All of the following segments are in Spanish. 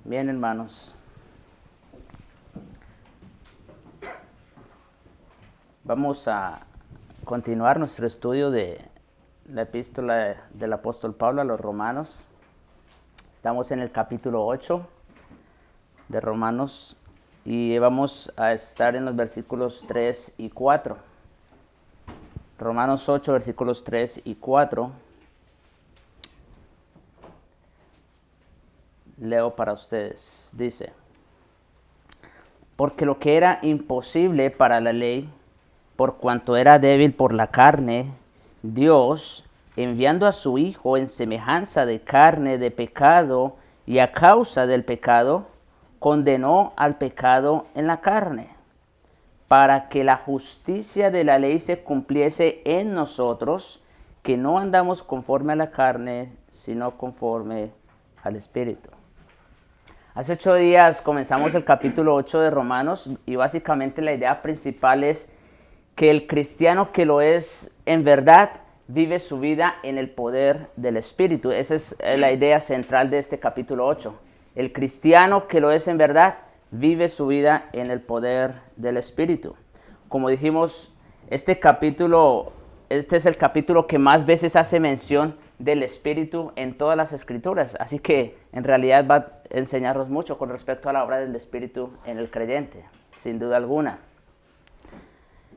Bien, hermanos. Vamos a continuar nuestro estudio de la epístola del apóstol Pablo a los Romanos. Estamos en el capítulo 8 de Romanos y vamos a estar en los versículos 3 y 4. Romanos 8, versículos 3 y 4. Leo para ustedes. Dice: porque lo que era imposible para la ley, por cuanto era débil por la carne, Dios, enviando a su Hijo en semejanza de carne de pecado, y a causa del pecado, condenó al pecado en la carne, para que la justicia de la ley se cumpliese en nosotros, que no andamos conforme a la carne, sino conforme al Espíritu. Hace 8 días comenzamos el capítulo 8 de Romanos y básicamente la idea principal es que el cristiano que lo es en verdad vive su vida en el poder del Espíritu. Esa es la idea central de este capítulo 8. El cristiano que lo es en verdad vive su vida en el poder del Espíritu. Como dijimos, este es el capítulo que más veces hace mención del Espíritu en todas las Escrituras. Así que en realidad va a enseñarnos mucho con respecto a la obra del Espíritu en el creyente, sin duda alguna.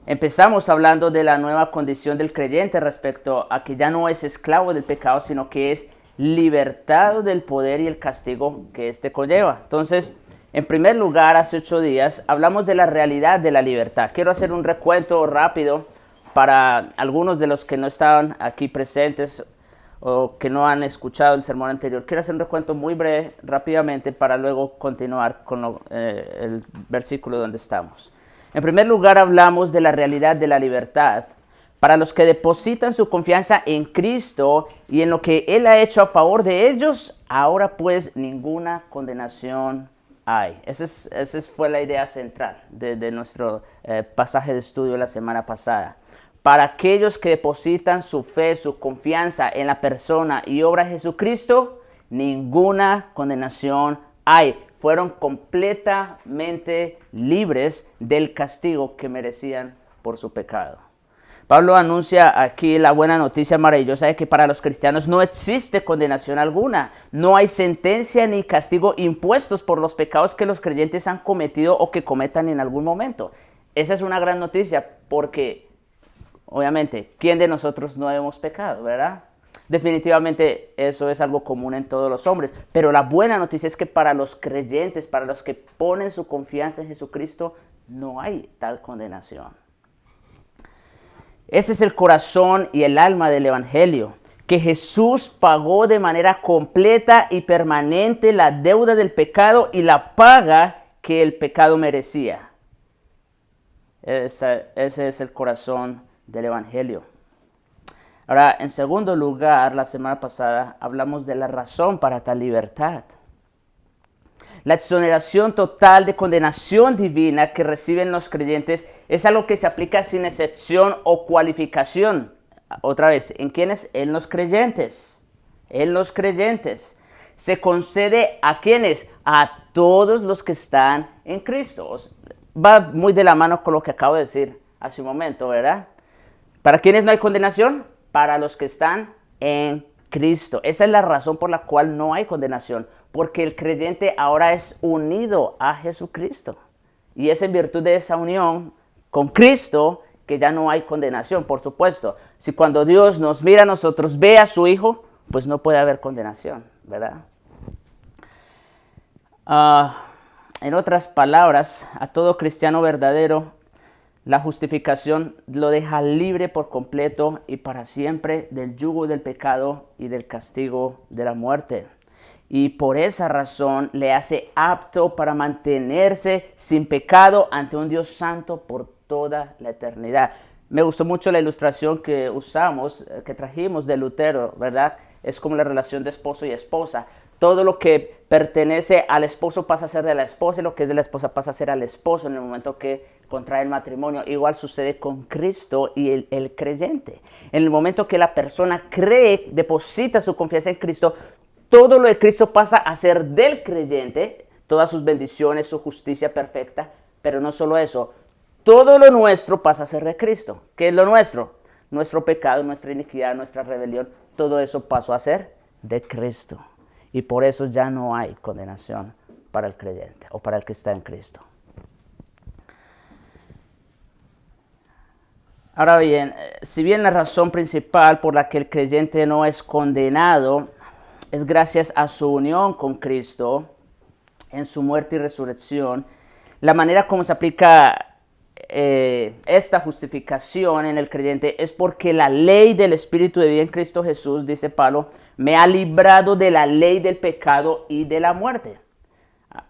Empezamos hablando de la nueva condición del creyente respecto a que ya no es esclavo del pecado, sino que es libertado del poder y el castigo que éste conlleva. Entonces, en primer lugar, hace 8 días hablamos de la realidad de la libertad. Quiero hacer un recuento rápido para algunos de los que no estaban aquí presentes o que no han escuchado el sermón anterior. Quiero hacer un recuento muy breve, rápidamente, para luego continuar con el versículo donde estamos. En primer lugar, hablamos de la realidad de la libertad para los que depositan su confianza en Cristo y en lo que Él ha hecho a favor de ellos. Ahora pues ninguna condenación hay. Esa fue la idea central de nuestro pasaje de estudio la semana pasada. Para aquellos que depositan su fe, su confianza en la persona y obra de Jesucristo, ninguna condenación hay. Fueron completamente libres del castigo que merecían por su pecado. Pablo anuncia aquí la buena noticia maravillosa de que para los cristianos no existe condenación alguna. No hay sentencia ni castigo impuestos por los pecados que los creyentes han cometido o que cometan en algún momento. Esa es una gran noticia porque, obviamente, ¿quién de nosotros no hemos pecado, verdad? Definitivamente eso es algo común en todos los hombres, pero la buena noticia es que para los creyentes, para los que ponen su confianza en Jesucristo, no hay tal condenación. Ese es el corazón y el alma del Evangelio, que Jesús pagó de manera completa y permanente la deuda del pecado y la paga que el pecado merecía. Ese es el corazón del Evangelio. Ahora, en segundo lugar, la semana pasada hablamos de la razón para tal libertad. La exoneración total de condenación divina que reciben los creyentes es algo que se aplica sin excepción o cualificación. Otra vez, ¿en quiénes? En los creyentes. En los creyentes. Se concede ¿a quiénes? A todos los que están en Cristo. Va muy de la mano con lo que acabo de decir hace un momento, ¿verdad? ¿Para quiénes no hay condenación? Para los que están en Cristo. Esa es la razón por la cual no hay condenación, porque el creyente ahora es unido a Jesucristo. Y es en virtud de esa unión con Cristo que ya no hay condenación, por supuesto. Si cuando Dios nos mira a nosotros, ve a su Hijo, pues no puede haber condenación, ¿verdad? En otras palabras, a todo cristiano verdadero, la justificación lo deja libre por completo y para siempre del yugo del pecado y del castigo de la muerte. Y por esa razón le hace apto para mantenerse sin pecado ante un Dios santo por toda la eternidad. Me gustó mucho la ilustración que usamos, que trajimos de Lutero, ¿verdad? Es como la relación de esposo y esposa. Todo lo que pertenece al esposo pasa a ser de la esposa y lo que es de la esposa pasa a ser al esposo en el momento que contrae el matrimonio. Igual sucede con Cristo y el creyente. En el momento que la persona cree, deposita su confianza en Cristo, todo lo de Cristo pasa a ser del creyente, todas sus bendiciones, su justicia perfecta, pero no solo eso, todo lo nuestro pasa a ser de Cristo. ¿Qué es lo nuestro? Nuestro pecado, nuestra iniquidad, nuestra rebelión, todo eso pasó a ser de Cristo. Y por eso ya no hay condenación para el creyente o para el que está en Cristo. Ahora bien, si bien la razón principal por la que el creyente no es condenado es gracias a su unión con Cristo en su muerte y resurrección, la manera como se aplica esta justificación en el creyente es porque la ley del Espíritu de vida en Cristo Jesús, dice Pablo, me ha librado de la ley del pecado y de la muerte.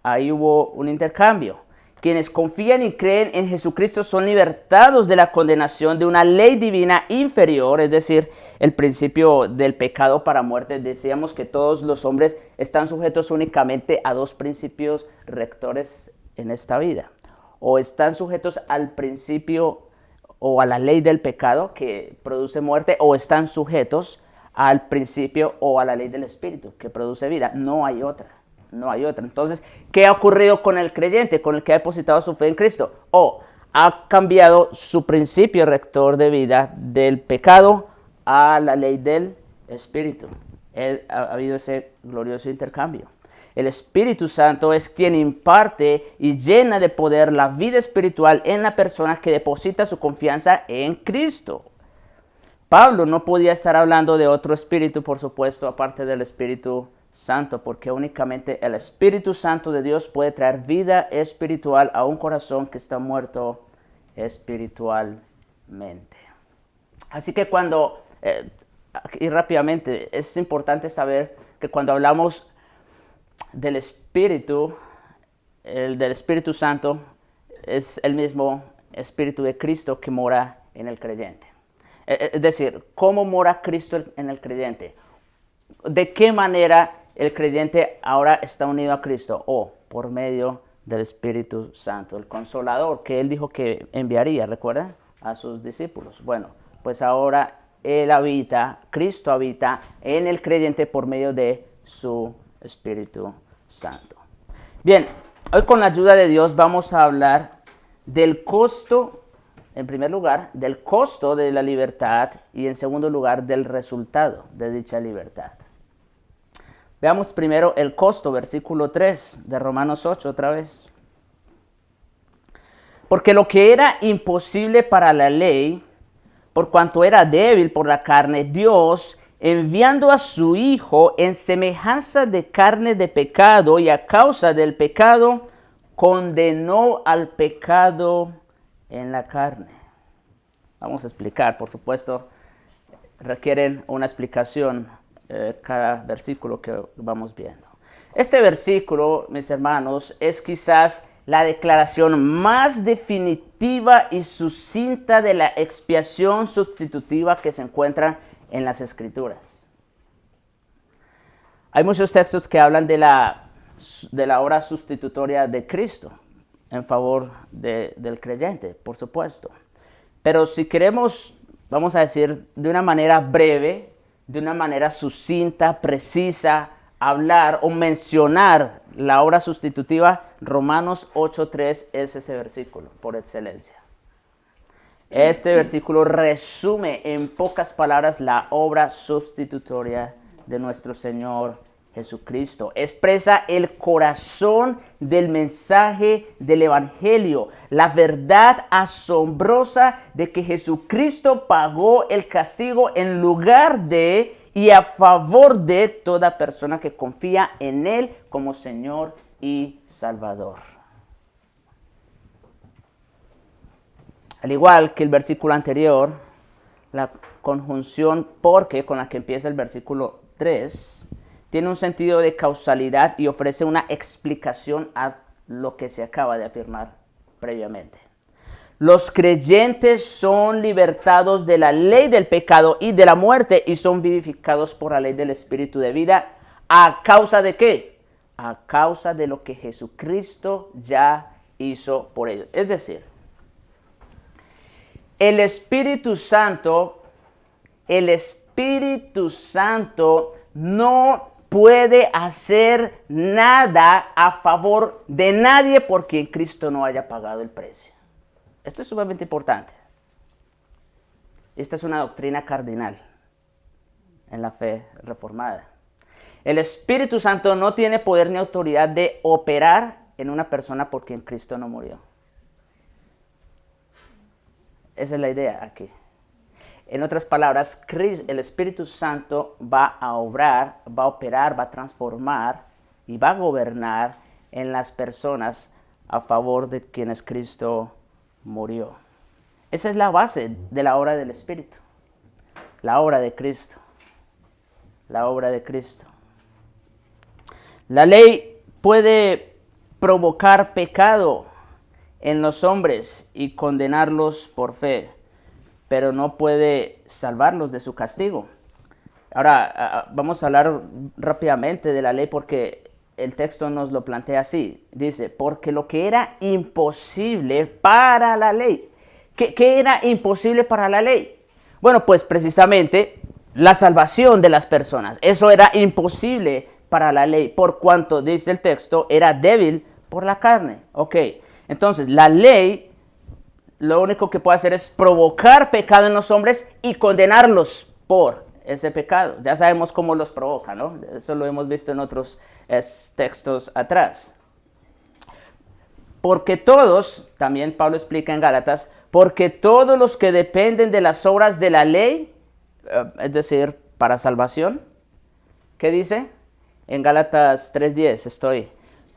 Ahí hubo un intercambio. Quienes confían y creen en Jesucristo son libertados de la condenación de una ley divina inferior, es decir, el principio del pecado para muerte. Decíamos que todos los hombres están sujetos únicamente a dos principios rectores en esta vida. O están sujetos al principio o a la ley del pecado que produce muerte, o están sujetos al principio o a la ley del Espíritu que produce vida. No hay otra. No hay otra. Entonces, ¿qué ha ocurrido con el creyente, con el que ha depositado su fe en Cristo? Ha cambiado su principio rector de vida del pecado a la ley del Espíritu. Ha habido ese glorioso intercambio. El Espíritu Santo es quien imparte y llena de poder la vida espiritual en la persona que deposita su confianza en Cristo. Pablo no podía estar hablando de otro espíritu, por supuesto, aparte del Espíritu Santo, porque únicamente el Espíritu Santo de Dios puede traer vida espiritual a un corazón que está muerto espiritualmente. Así que y rápidamente, es importante saber que cuando hablamos del Espíritu, el del Espíritu Santo, es el mismo Espíritu de Cristo que mora en el creyente. Es decir, ¿cómo mora Cristo en el creyente? ¿De qué manera el creyente ahora está unido a Cristo? Por medio del Espíritu Santo, el Consolador que Él dijo que enviaría, ¿recuerdan? A sus discípulos. Bueno, pues ahora Cristo habita en el creyente por medio de su Espíritu Santo. Bien, hoy con la ayuda de Dios vamos a hablar del costo, en primer lugar, del costo de la libertad y en segundo lugar del resultado de dicha libertad. Veamos primero el costo, versículo 3 de Romanos 8 otra vez. Porque lo que era imposible para la ley, por cuanto era débil por la carne, Dios, enviando a su Hijo en semejanza de carne de pecado y a causa del pecado, condenó al pecado en la carne. Vamos a explicar, por supuesto, requieren una explicación cada versículo que vamos viendo. Este versículo, mis hermanos, es quizás la declaración más definitiva y sucinta de la expiación sustitutiva que se encuentra en las Escrituras. Hay muchos textos que hablan de la obra sustitutoria de Cristo en favor del creyente, por supuesto. Pero si queremos, vamos a decir, de una manera breve, de una manera sucinta, precisa, hablar o mencionar la obra sustitutiva, Romanos 8:3 es ese versículo por excelencia. Este versículo resume en pocas palabras la obra sustitutoria de nuestro Señor Jesucristo. Expresa el corazón del mensaje del Evangelio, la verdad asombrosa de que Jesucristo pagó el castigo en lugar de y a favor de toda persona que confía en Él como Señor y Salvador. Al igual que el versículo anterior, la conjunción porque con la que empieza el versículo 3 tiene un sentido de causalidad y ofrece una explicación a lo que se acaba de afirmar previamente. Los creyentes son libertados de la ley del pecado y de la muerte y son vivificados por la ley del Espíritu de vida. ¿A causa de qué? A causa de lo que Jesucristo ya hizo por ellos. Es decir, el Espíritu Santo no puede hacer nada a favor de nadie por quien Cristo no haya pagado el precio. Esto es sumamente importante. Esta es una doctrina cardinal en la fe reformada. El Espíritu Santo no tiene poder ni autoridad de operar en una persona por quien Cristo no murió. Esa es la idea aquí. En otras palabras, el Espíritu Santo va a obrar, va a operar, va a transformar y va a gobernar en las personas a favor de quienes Cristo murió. Esa es la base de la obra del Espíritu. La obra de Cristo. La obra de Cristo. La ley puede provocar pecado en los hombres y condenarlos por fe, pero no puede salvarlos de su castigo. Ahora, vamos a hablar rápidamente de la ley porque el texto nos lo plantea así. Dice, porque lo que era imposible para la ley. ¿Qué era imposible para la ley? Bueno, pues precisamente la salvación de las personas. Eso era imposible para la ley, por cuanto, dice el texto, era débil por la carne. Ok, entonces la ley lo único que puede hacer es provocar pecado en los hombres y condenarlos por ese pecado. Ya sabemos cómo los provoca, ¿no? Eso lo hemos visto en otros textos atrás. Porque todos, también Pablo explica en Gálatas, porque todos los que dependen de las obras de la ley, es decir, para salvación, ¿qué dice? En Gálatas 3:10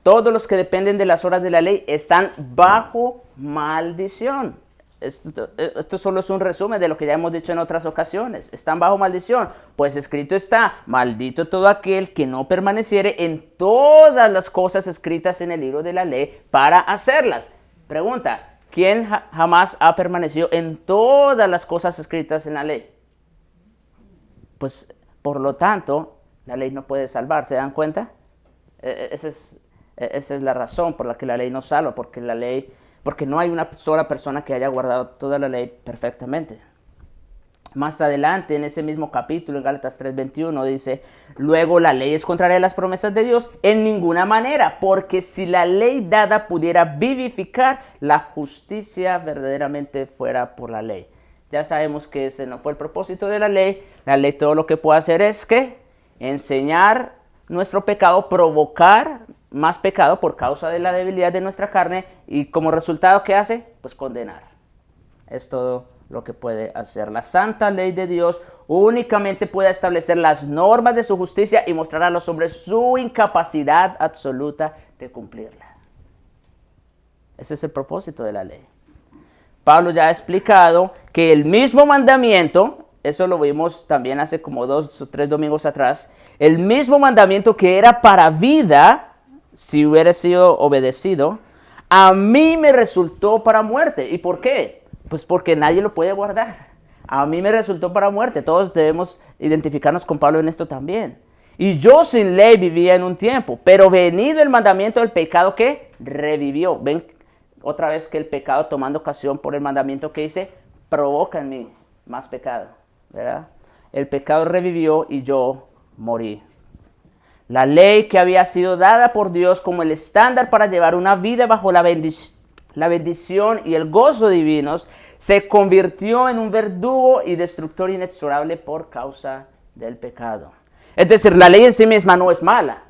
todos los que dependen de las obras de la ley están bajo maldición. Esto solo es un resumen de lo que ya hemos dicho en otras ocasiones. Están bajo maldición, pues escrito está, maldito todo aquel que no permaneciere en todas las cosas escritas en el libro de la ley para hacerlas. Pregunta, ¿quién jamás ha permanecido en todas las cosas escritas en la ley? Pues, por lo tanto, la ley no puede salvar, ¿se dan cuenta? Esa es la razón por la que la ley no salva, porque no hay una sola persona que haya guardado toda la ley perfectamente. Más adelante, en ese mismo capítulo, en Gálatas 3:21, dice, luego la ley es contraria a las promesas de Dios en ninguna manera, porque si la ley dada pudiera vivificar, la justicia verdaderamente fuera por la ley. Ya sabemos que ese no fue el propósito de la ley. La ley todo lo que puede hacer es que enseñar nuestro pecado, provocar más pecado por causa de la debilidad de nuestra carne y como resultado, ¿qué hace? Pues condenar. Es todo lo que puede hacer. La santa ley de Dios únicamente puede establecer las normas de su justicia y mostrar a los hombres su incapacidad absoluta de cumplirla. Ese es el propósito de la ley. Pablo ya ha explicado que el mismo mandamiento, eso lo vimos también hace como 2 o 3 domingos atrás, el mismo mandamiento que era para vida, si hubiera sido obedecido, a mí me resultó para muerte. ¿Y por qué? Pues porque nadie lo puede guardar. A mí me resultó para muerte. Todos debemos identificarnos con Pablo en esto también. Y yo sin ley vivía en un tiempo, pero venido el mandamiento del pecado, ¿qué? Revivió. Ven otra vez que el pecado, tomando ocasión por el mandamiento que hice, provoca en mí más pecado, ¿verdad? El pecado revivió y yo morí. La ley que había sido dada por Dios como el estándar para llevar una vida bajo la bendición y el gozo divinos, se convirtió en un verdugo y destructor inexorable por causa del pecado. Es decir, la ley en sí misma no es mala.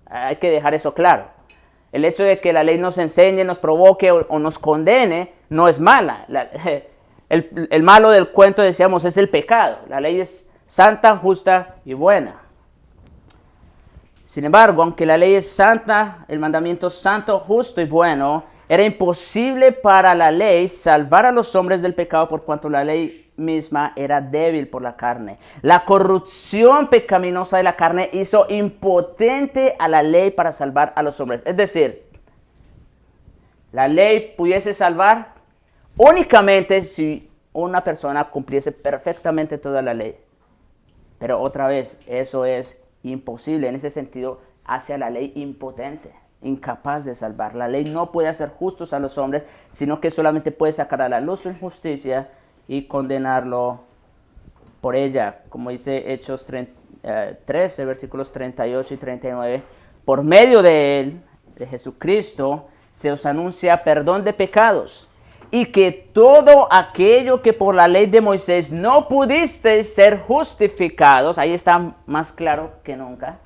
Hay que dejar eso claro. El hecho de que la ley nos enseñe, nos provoque o nos condene no es mala. El malo del cuento, decíamos, es el pecado. La ley es santa, justa y buena. Sin embargo, aunque la ley es santa, el mandamiento santo, justo y bueno, era imposible para la ley salvar a los hombres del pecado por cuanto la ley misma era débil por la carne. La corrupción pecaminosa de la carne hizo impotente a la ley para salvar a los hombres. Es decir, la ley pudiese salvar únicamente si una persona cumpliese perfectamente toda la ley. Pero otra vez, eso es imposible. En ese sentido, hace a la ley impotente, incapaz de salvar. La ley no puede hacer justos a los hombres, sino que solamente puede sacar a la luz su injusticia y condenarlo por ella, como dice Hechos 13, versículos 38 y 39, por medio de él, de Jesucristo, se os anuncia perdón de pecados, y que todo aquello que por la ley de Moisés no pudisteis ser justificados, ahí está más claro que nunca,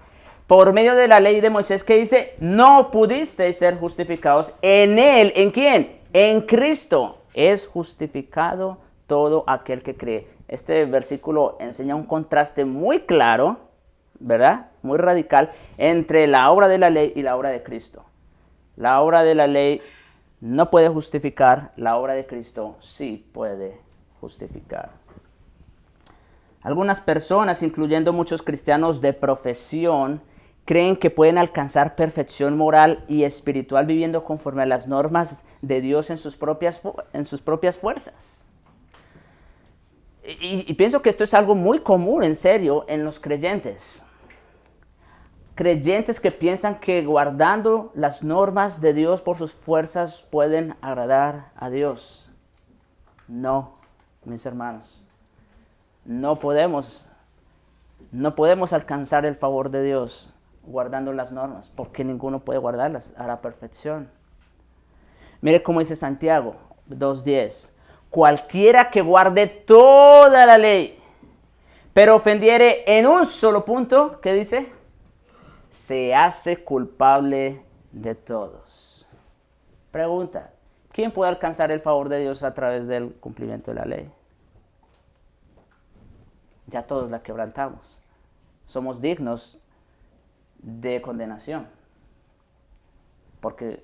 por medio de la ley de Moisés que dice, no pudisteis ser justificados, en él, ¿en quién? En Cristo es justificado todo aquel que cree. Este versículo enseña un contraste muy claro, ¿verdad? Muy radical, entre la obra de la ley y la obra de Cristo. La obra de la ley no puede justificar, la obra de Cristo sí puede justificar. Algunas personas, incluyendo muchos cristianos de profesión, creen que pueden alcanzar perfección moral y espiritual viviendo conforme a las normas de Dios en sus propias fuerzas. Y pienso que esto es algo muy común, en serio, en los creyentes. Creyentes que piensan que guardando las normas de Dios por sus fuerzas pueden agradar a Dios. No, mis hermanos. No podemos alcanzar el favor de Dios guardando las normas, porque ninguno puede guardarlas a la perfección. Mire cómo dice Santiago 2:10. Cualquiera que guarde toda la ley, pero ofendiere en un solo punto, ¿qué dice? Se hace culpable de todos. Pregunta, ¿quién puede alcanzar el favor de Dios a través del cumplimiento de la ley? Ya todos la quebrantamos. Somos dignos de condenación porque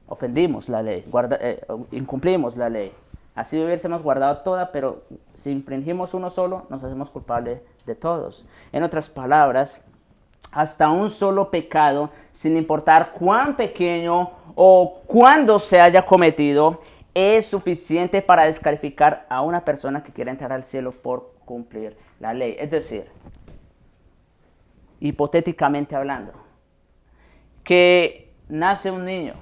ofendimos la ley, incumplimos la ley. Así hubiésemos guardado toda, pero si infringimos uno solo, nos hacemos culpables de todos. En otras palabras, hasta un solo pecado, sin importar cuán pequeño o cuándo se haya cometido, es suficiente para descalificar a una persona que quiere entrar al cielo por cumplir la ley. Es decir, hipotéticamente hablando, que nace un niño,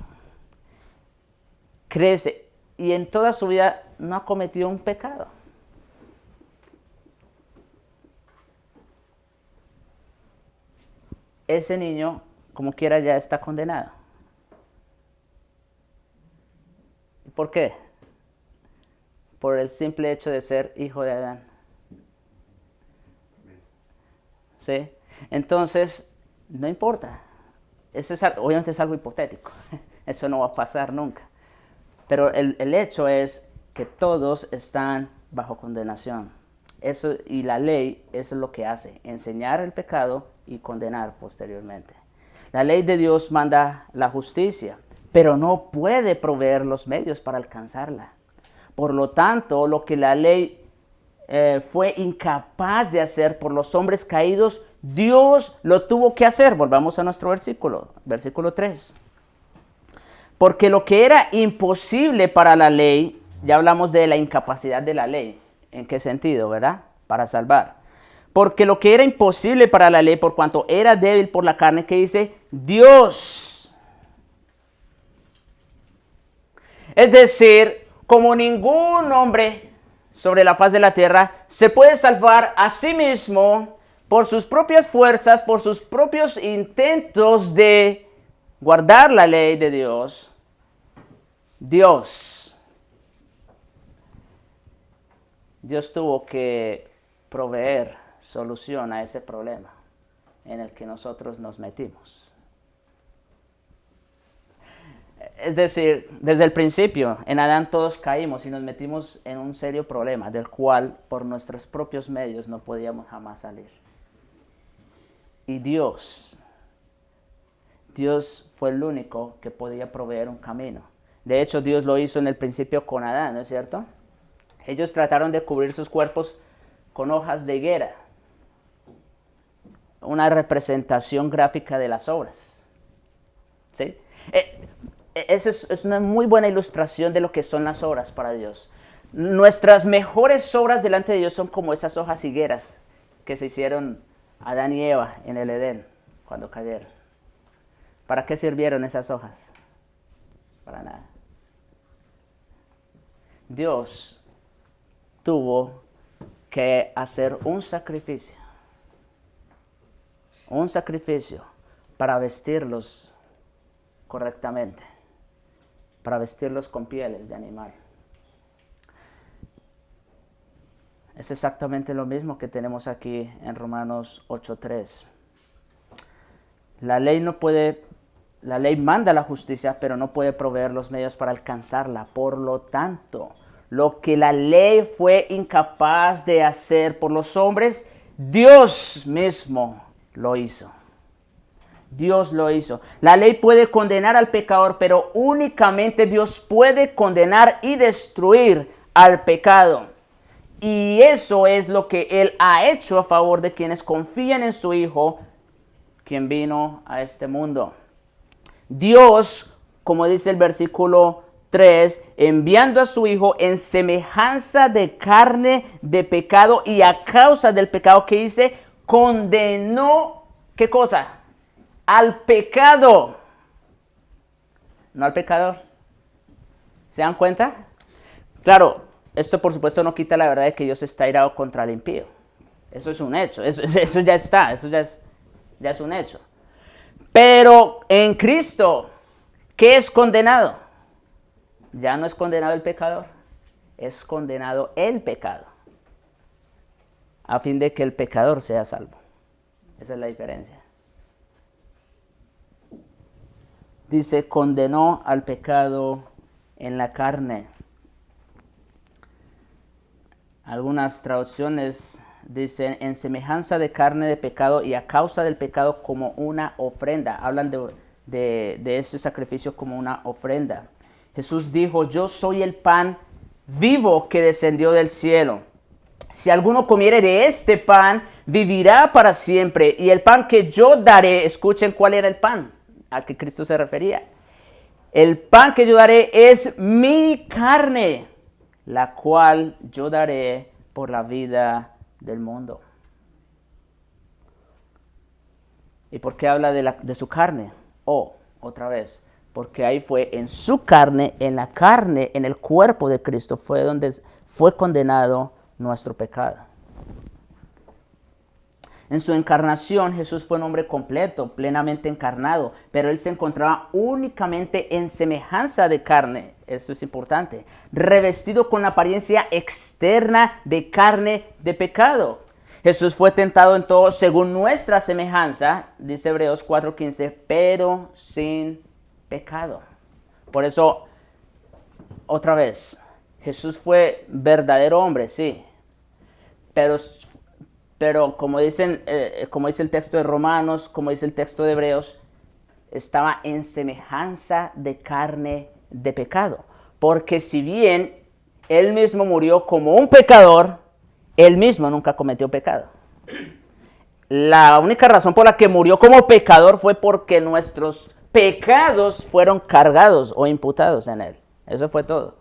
crece y en toda su vida no ha cometido un pecado. Ese niño, como quiera, ya está condenado. ¿Por qué? Por el simple hecho de ser hijo de Adán. ¿Sí? Entonces, no importa. Eso es, obviamente es algo hipotético. Eso no va a pasar nunca. Pero el hecho es que todos están bajo condenación. Eso, y la ley, eso es lo que hace, enseñar el pecado y condenar posteriormente. La ley de Dios manda la justicia, pero no puede proveer los medios para alcanzarla. Por lo tanto, lo que la ley fue incapaz de hacer por los hombres caídos, Dios lo tuvo que hacer. Volvamos a nuestro versículo 3. Porque lo que era imposible para la ley, ya hablamos de la incapacidad de la ley. ¿En qué sentido, verdad? Para salvar. Porque lo que era imposible para la ley, por cuanto era débil por la carne, que dice Dios. Es decir, como ningún hombre sobre la faz de la tierra se puede salvar a sí mismo por sus propias fuerzas, por sus propios intentos de guardar la ley de Dios, Dios tuvo que proveer solución a ese problema en el que nosotros nos metimos. Es decir, desde el principio, en Adán todos caímos y nos metimos en un serio problema del cual por nuestros propios medios no podíamos jamás salir. Y Dios fue el único que podía proveer un camino. De hecho, Dios lo hizo en el principio con Adán, ¿no es cierto? Ellos trataron de cubrir sus cuerpos con hojas de higuera, una representación gráfica de las obras. ¿Sí? Esa es una muy buena ilustración de lo que son las obras para Dios. Nuestras mejores obras delante de Dios son como esas hojas higueras que se hicieron Adán y Eva en el Edén cuando cayeron. ¿Para qué sirvieron esas hojas? Para nada. Dios tuvo que hacer un sacrificio un sacrificio para vestirlos correctamente, para vestirlos con pieles de animal. Es exactamente lo mismo que tenemos aquí en Romanos 8:3. La ley manda la justicia, pero no puede proveer los medios para alcanzarla. Por lo tanto, lo que la ley fue incapaz de hacer por los hombres, Dios mismo lo hizo. Dios lo hizo. La ley puede condenar al pecador, pero únicamente Dios puede condenar y destruir al pecado. Y eso es lo que Él ha hecho a favor de quienes confían en su Hijo, quien vino a este mundo. Dios, como dice el versículo 3, enviando a su Hijo en semejanza de carne de pecado y a causa del pecado que hice, condenó, ¿qué cosa? Al pecado, no al pecador. ¿Se dan cuenta? Claro, esto por supuesto no quita la verdad de que Dios está irado contra el impío. Eso es un hecho, eso ya está, eso ya es un hecho. Pero en Cristo, ¿qué es condenado? Ya no es condenado el pecador, es condenado el pecado, a fin de que el pecador sea salvo. Esa es la diferencia. Dice, condenó al pecado en la carne. Algunas traducciones dicen en semejanza de carne de pecado y a causa del pecado como una ofrenda. Hablan de ese sacrificio como una ofrenda. Jesús dijo, yo soy el pan vivo que descendió del cielo. Si alguno comiere de este pan, vivirá para siempre. Y el pan que yo daré, escuchen cuál era el pan a que Cristo se refería. El pan que yo daré es mi carne, la cual yo daré por la vida del mundo. ¿Y por qué habla de su carne? Otra vez, porque ahí fue en su carne, en la carne, en el cuerpo de Cristo, fue donde fue condenado nuestro pecado. En su encarnación, Jesús fue un hombre completo, plenamente encarnado, pero Él se encontraba únicamente en semejanza de carne, eso es importante, revestido con la apariencia externa de carne de pecado. Jesús fue tentado en todo según nuestra semejanza, dice Hebreos 4:15, pero sin pecado. Por eso, otra vez, Jesús fue verdadero hombre, sí, pero como dice el texto de Romanos, como dice el texto de Hebreos, estaba en semejanza de carne de pecado. Porque si bien Él mismo murió como un pecador, Él mismo nunca cometió pecado. La única razón por la que murió como pecador fue porque nuestros pecados fueron cargados o imputados en Él. Eso fue todo.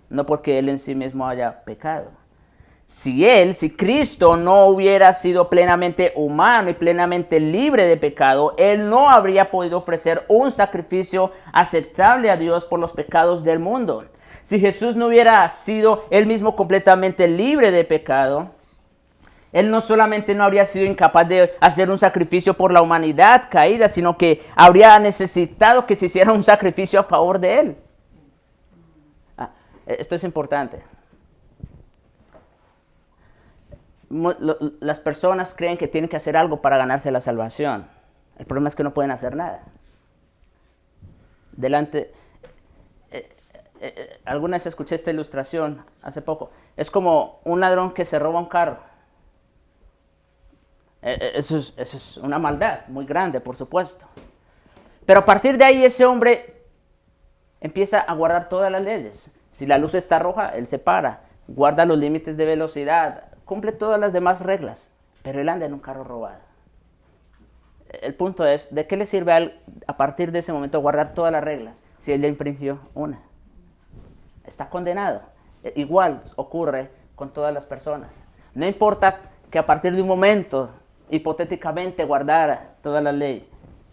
No porque Él en sí mismo haya pecado. Si Cristo no hubiera sido plenamente humano y plenamente libre de pecado, Él no habría podido ofrecer un sacrificio aceptable a Dios por los pecados del mundo. Si Jesús no hubiera sido Él mismo completamente libre de pecado, Él no solamente no habría sido incapaz de hacer un sacrificio por la humanidad caída, sino que habría necesitado que se hiciera un sacrificio a favor de Él. Esto es importante. Las personas creen que tienen que hacer algo para ganarse la salvación. El problema es que no pueden hacer nada. Alguna vez escuché esta ilustración hace poco. Es como un ladrón que se roba un carro. Eso es una maldad muy grande, por supuesto. Pero a partir de ahí ese hombre empieza a guardar todas las leyes. Si la luz está roja, él se para, guarda los límites de velocidad, cumple todas las demás reglas, pero él anda en un carro robado. El punto es, ¿de qué le sirve a él a partir de ese momento guardar todas las reglas si él ya infringió una? Está condenado. Igual ocurre con todas las personas. No importa que a partir de un momento, hipotéticamente, guardara toda la ley,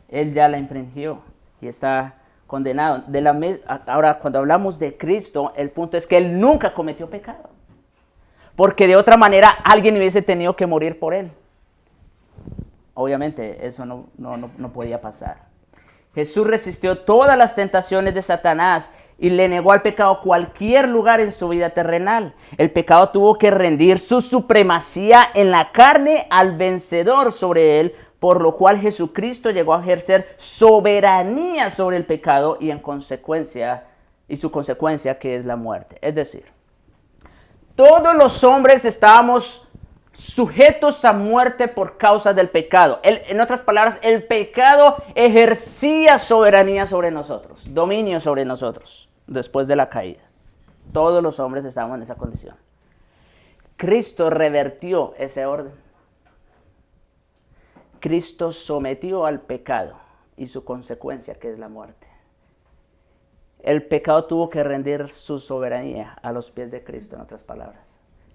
él ya la infringió y está condenado. Ahora, cuando hablamos de Cristo, el punto es que Él nunca cometió pecado. Porque de otra manera alguien hubiese tenido que morir por Él. Obviamente eso no podía pasar. Jesús resistió todas las tentaciones de Satanás y le negó al pecado cualquier lugar en su vida terrenal. El pecado tuvo que rendir su supremacía en la carne al vencedor sobre él, por lo cual Jesucristo llegó a ejercer soberanía sobre el pecado y su consecuencia, que es la muerte. Es decir, todos los hombres estábamos sujetos a muerte por causa del pecado. En otras palabras, el pecado ejercía soberanía sobre nosotros, dominio sobre nosotros, después de la caída. Todos los hombres estábamos en esa condición. Cristo revertió ese orden. Cristo sometió al pecado y su consecuencia, que es la muerte. El pecado tuvo que rendir su soberanía a los pies de Cristo, en otras palabras.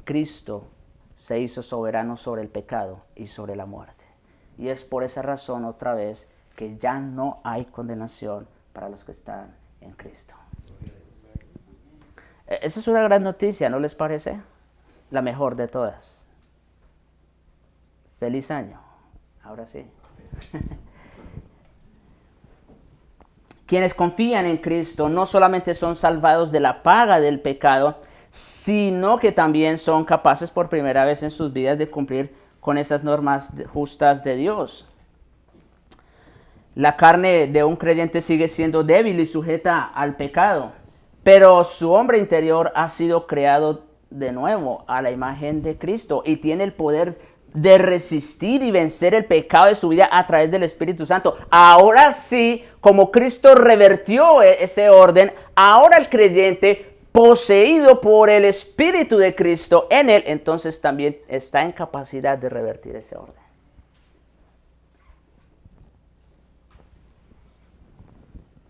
Cristo se hizo soberano sobre el pecado y sobre la muerte. Y es por esa razón, otra vez, que ya no hay condenación para los que están en Cristo. Esa es una gran noticia, ¿no les parece? La mejor de todas. Feliz año. Ahora sí. Quienes confían en Cristo no solamente son salvados de la paga del pecado, sino que también son capaces por primera vez en sus vidas de cumplir con esas normas justas de Dios. La carne de un creyente sigue siendo débil y sujeta al pecado, pero su hombre interior ha sido creado de nuevo a la imagen de Cristo y tiene el poder de resistir y vencer el pecado de su vida a través del Espíritu Santo. Ahora sí, como Cristo revertió ese orden, ahora el creyente, poseído por el Espíritu de Cristo en él, entonces también está en capacidad de revertir ese orden.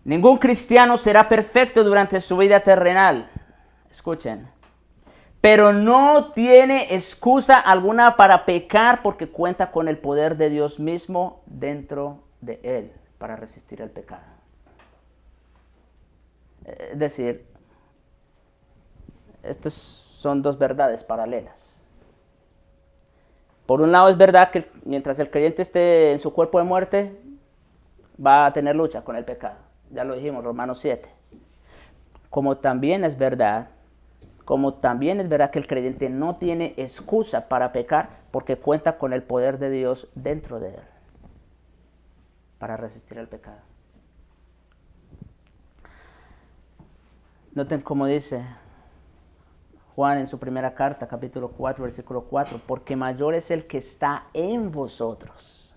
Ningún cristiano será perfecto durante su vida terrenal. Escuchen. Pero no tiene excusa alguna para pecar porque cuenta con el poder de Dios mismo dentro de él para resistir el pecado. Es decir, estas son dos verdades paralelas. Por un lado es verdad que mientras el creyente esté en su cuerpo de muerte, va a tener lucha con el pecado. Ya lo dijimos, Romanos 7. Como también es verdad que el creyente no tiene excusa para pecar porque cuenta con el poder de Dios dentro de él para resistir el pecado. Noten cómo dice Juan en su primera carta, capítulo 4, versículo 4, porque mayor es el que está en vosotros.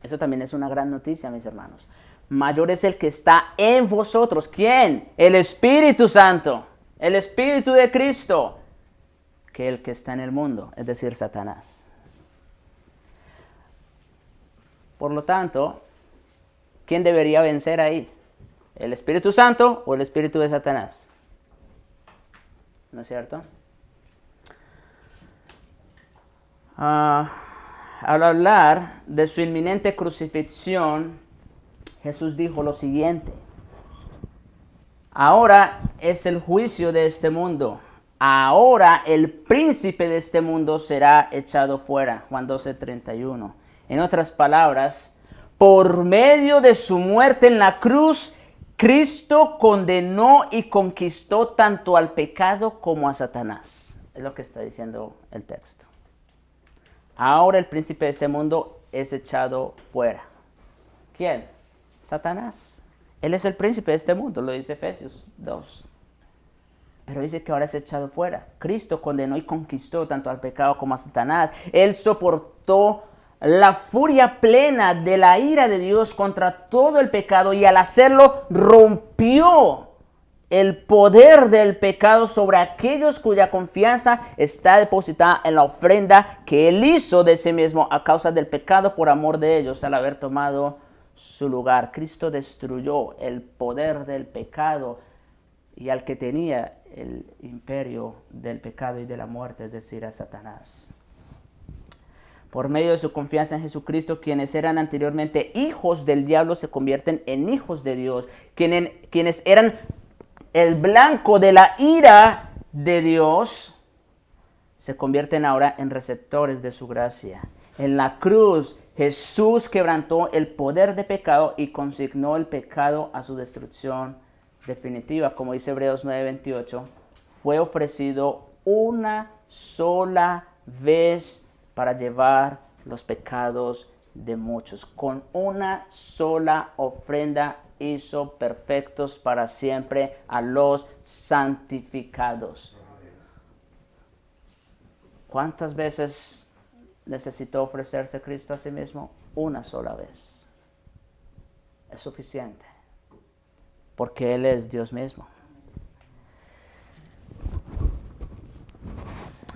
Eso también es una gran noticia, mis hermanos. Mayor es el que está en vosotros. ¿Quién? El Espíritu Santo, el Espíritu de Cristo, que el que está en el mundo, es decir, Satanás. Por lo tanto, ¿quién debería vencer ahí? ¿El Espíritu Santo o el Espíritu de Satanás? ¿No es cierto? Al hablar de su inminente crucifixión, Jesús dijo lo siguiente: ahora es el juicio de este mundo. Ahora el príncipe de este mundo será echado fuera. Juan 12:31. En otras palabras, por medio de su muerte en la cruz, Cristo condenó y conquistó tanto al pecado como a Satanás. Es lo que está diciendo el texto. Ahora el príncipe de este mundo es echado fuera. ¿Quién? Satanás. Él es el príncipe de este mundo, lo dice Efesios 2. Pero dice que ahora es echado fuera. Cristo condenó y conquistó tanto al pecado como a Satanás. Él soportó la furia plena de la ira de Dios contra todo el pecado y al hacerlo rompió el poder del pecado sobre aquellos cuya confianza está depositada en la ofrenda que Él hizo de sí mismo a causa del pecado por amor de ellos al haber tomado su lugar. Cristo destruyó el poder del pecado y al que tenía el imperio del pecado y de la muerte, es decir, a Satanás. Por medio de su confianza en Jesucristo, quienes eran anteriormente hijos del diablo se convierten en hijos de Dios. Quienes eran el blanco de la ira de Dios se convierten ahora en receptores de su gracia. En la cruz, Jesús quebrantó el poder de pecado y consignó el pecado a su destrucción definitiva. Como dice Hebreos 9:28, fue ofrecido una sola vez para llevar los pecados de muchos. Con una sola ofrenda hizo perfectos para siempre a los santificados. ¿Cuántas veces necesitó ofrecerse Cristo a sí mismo? Una sola vez. Es suficiente. Porque Él es Dios mismo.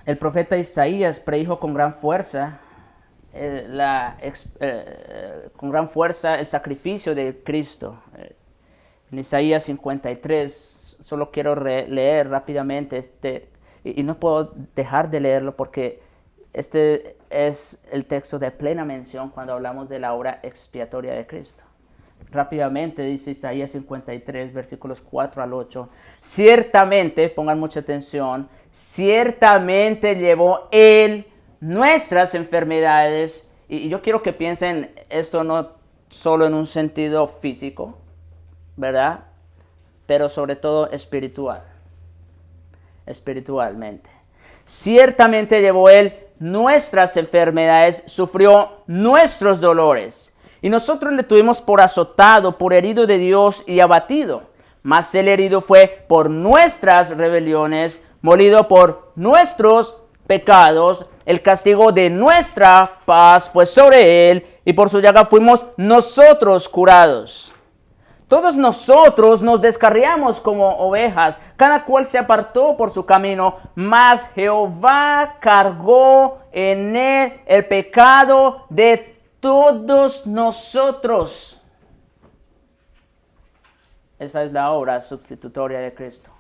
El profeta Isaías predijo con gran fuerza el sacrificio de Cristo. En Isaías 53, solo quiero leer rápidamente y no puedo dejar de leerlo porque este es el texto de plena mención cuando hablamos de la obra expiatoria de Cristo. Rápidamente dice Isaías 53, versículos 4 al 8. Ciertamente, pongan mucha atención, ciertamente llevó Él nuestras enfermedades. Y yo quiero que piensen esto no solo en un sentido físico, ¿verdad? Pero sobre todo espiritualmente. Ciertamente llevó Él nuestras enfermedades, sufrió nuestros dolores. Y nosotros le tuvimos por azotado, por herido de Dios y abatido. Mas el herido fue por nuestras rebeliones, molido por nuestros pecados. El castigo de nuestra paz fue sobre él, y por su llaga fuimos nosotros curados. Todos nosotros nos descarriamos como ovejas, cada cual se apartó por su camino, mas Jehová cargó en él el pecado de todos nosotros. Esa es la obra sustitutoria de Cristo.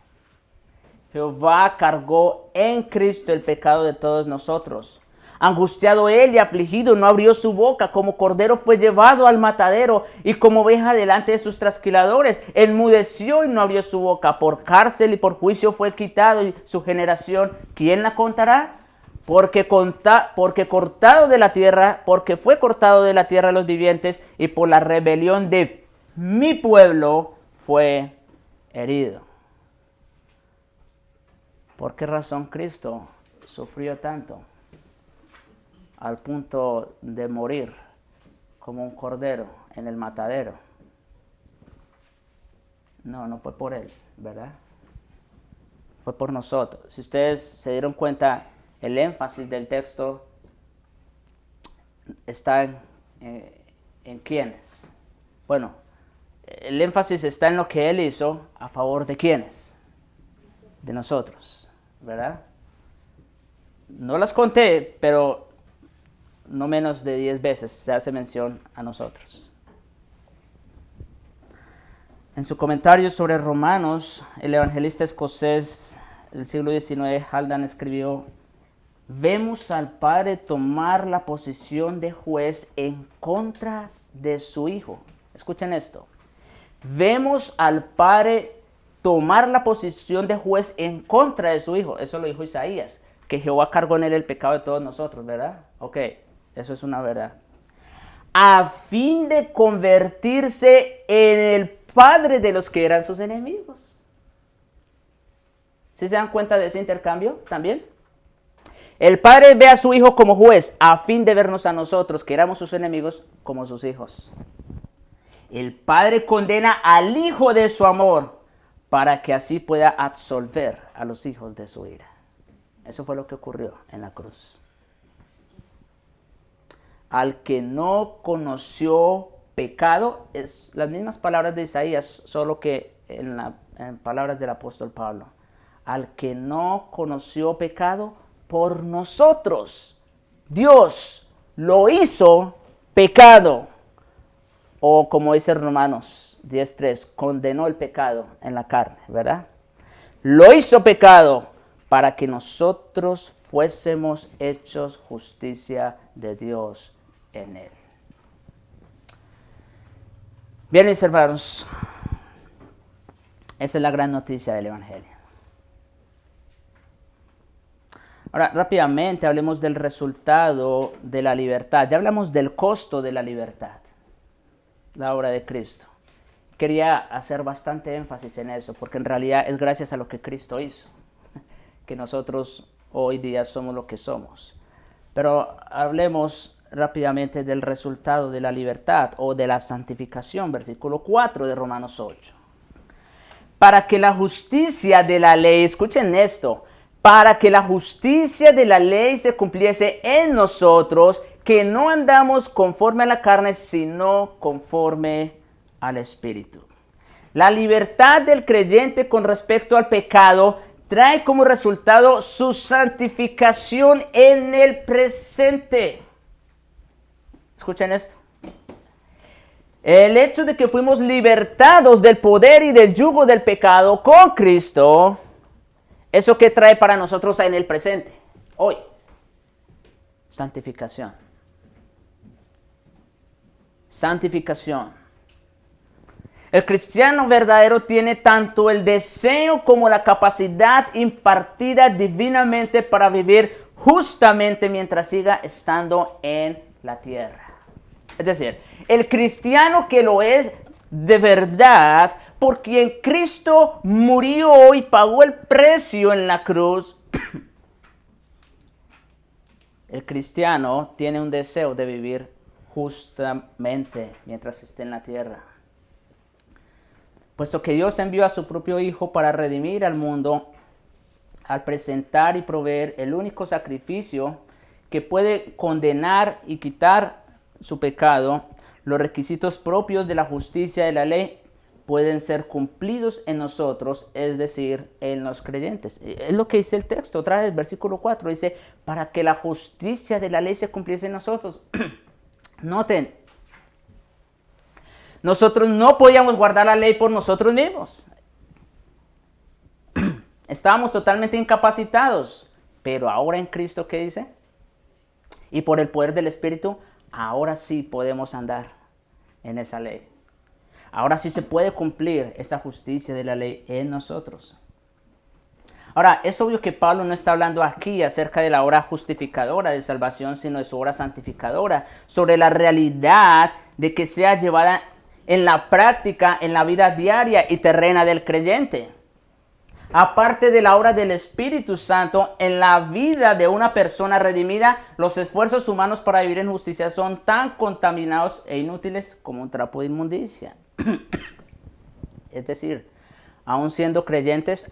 Jehová cargó en Cristo el pecado de todos nosotros. Angustiado él y afligido, no abrió su boca. Como cordero fue llevado al matadero, y como oveja delante de sus trasquiladores. Enmudeció y no abrió su boca. Por cárcel y por juicio fue quitado, y su generación, ¿quién la contará? Porque fue cortado de la tierra de los vivientes, y por la rebelión de mi pueblo fue herido. ¿Por qué razón Cristo sufrió tanto al punto de morir como un cordero en el matadero? No fue por él, ¿verdad? Fue por nosotros. Si ustedes se dieron cuenta, el énfasis del texto está en quiénes. Bueno, el énfasis está en lo que él hizo a favor de quiénes. De nosotros, ¿verdad? No las conté, pero no menos de 10 veces se hace mención a nosotros. En su comentario sobre Romanos, el evangelista escocés del siglo XIX, Haldane, escribió: vemos al Padre tomar la posición de juez en contra de su Hijo. Escuchen esto. Vemos al Padre tomar la posición de juez en contra de su Hijo. Eso lo dijo Isaías, que Jehová cargó en él el pecado de todos nosotros, ¿verdad? Ok, eso es una verdad. A fin de convertirse en el Padre de los que eran sus enemigos. ¿Sí se dan cuenta de ese intercambio también? El Padre ve a su Hijo como juez, a fin de vernos a nosotros, que éramos sus enemigos, como sus hijos. El Padre condena al Hijo de su amor, para que así pueda absolver a los hijos de su ira. Eso fue lo que ocurrió en la cruz. Al que no conoció pecado, es las mismas palabras de Isaías, solo que en palabras del apóstol Pablo. Al que no conoció pecado, por nosotros Dios lo hizo pecado. O como dice Romanos 10:3, condenó el pecado en la carne, ¿verdad? Lo hizo pecado para que nosotros fuésemos hechos justicia de Dios en él. Bien, mis hermanos, esa es la gran noticia del Evangelio. Ahora, rápidamente hablemos del resultado de la libertad. Ya hablamos del costo de la libertad, la obra de Cristo. Quería hacer bastante énfasis en eso, porque en realidad es gracias a lo que Cristo hizo que nosotros hoy día somos lo que somos. Pero hablemos rápidamente del resultado de la libertad o de la santificación, versículo 4 de Romanos 8. Para que la justicia de la ley, escuchen esto, para que la justicia de la ley se cumpliese en nosotros, que no andamos conforme a la carne, sino conforme al Espíritu. La libertad del creyente con respecto al pecado trae como resultado su santificación en el presente. Escuchen esto. El hecho de que fuimos libertados del poder y del yugo del pecado con Cristo, ¿eso qué trae para nosotros en el presente? Hoy. Santificación. Santificación. El cristiano verdadero tiene tanto el deseo como la capacidad impartida divinamente para vivir justamente mientras siga estando en la tierra. Es decir, el cristiano que lo es de verdad, por quien Cristo murió y pagó el precio en la cruz, el cristiano tiene un deseo de vivir justamente mientras esté en la tierra. Puesto que Dios envió a su propio Hijo para redimir al mundo, al presentar y proveer el único sacrificio que puede condenar y quitar su pecado, los requisitos propios de la justicia de la ley pueden ser cumplidos en nosotros, es decir, en los creyentes. Es lo que dice el texto, otra vez, versículo 4, dice, para que la justicia de la ley se cumpliese en nosotros. Noten, nosotros no podíamos guardar la ley por nosotros mismos. Estábamos totalmente incapacitados, pero ahora en Cristo, ¿qué dice? Y por el poder del Espíritu, ahora sí podemos andar en esa ley. Ahora sí se puede cumplir esa justicia de la ley en nosotros. Ahora, es obvio que Pablo no está hablando aquí acerca de la obra justificadora de salvación, sino de su obra santificadora, sobre la realidad de que sea llevada en la práctica, en la vida diaria y terrena del creyente. Aparte de la obra del Espíritu Santo, en la vida de una persona redimida, los esfuerzos humanos para vivir en justicia son tan contaminados e inútiles como un trapo de inmundicia. Es decir, aún siendo creyentes,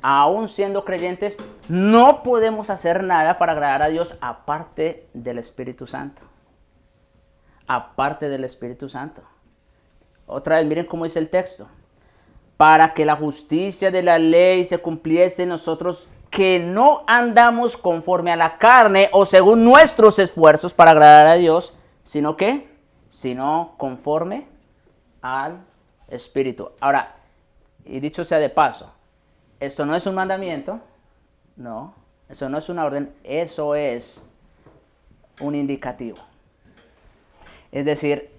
no podemos hacer nada para agradar a Dios aparte del Espíritu Santo. Aparte del Espíritu Santo. Otra vez, miren cómo dice el texto. Para que la justicia de la ley se cumpliese en nosotros, que no andamos conforme a la carne o según nuestros esfuerzos para agradar a Dios, sino que, sino conforme al Espíritu. Ahora, y dicho sea de paso, esto no es un mandamiento, no, eso no es una orden, eso es un indicativo. Es decir,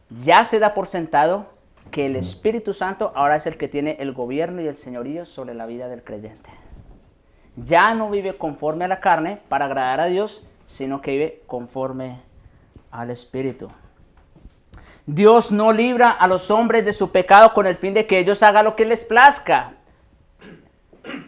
ya se da por sentado que el Espíritu Santo ahora es el que tiene el gobierno y el señorío sobre la vida del creyente. Ya no vive conforme a la carne para agradar a Dios, sino que vive conforme al Espíritu. Dios no libra a los hombres de su pecado con el fin de que ellos hagan lo que les plazca.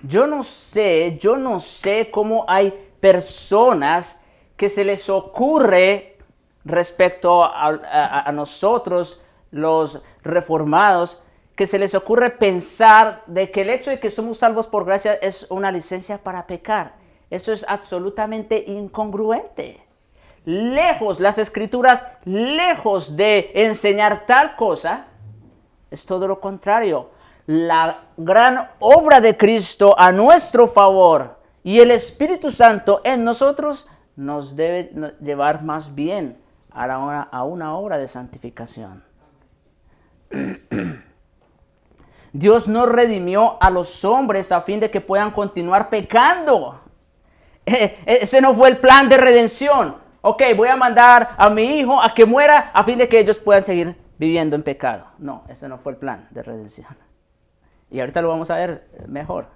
Yo no sé cómo hay personas que se les ocurre respecto a nosotros, los reformados, que se les ocurre pensar de que el hecho de que somos salvos por gracia es una licencia para pecar. Eso es absolutamente incongruente. Lejos, las Escrituras, lejos de enseñar tal cosa, es todo lo contrario. La gran obra de Cristo a nuestro favor y el Espíritu Santo en nosotros nos debe llevar más bien a una obra de santificación. Dios no redimió a los hombres a fin de que puedan continuar pecando. Ese no fue el plan de redención. Ok, voy a mandar a mi hijo a que muera a fin de que ellos puedan seguir viviendo en pecado. No, ese no fue el plan de redención. Y ahorita lo vamos a ver mejor.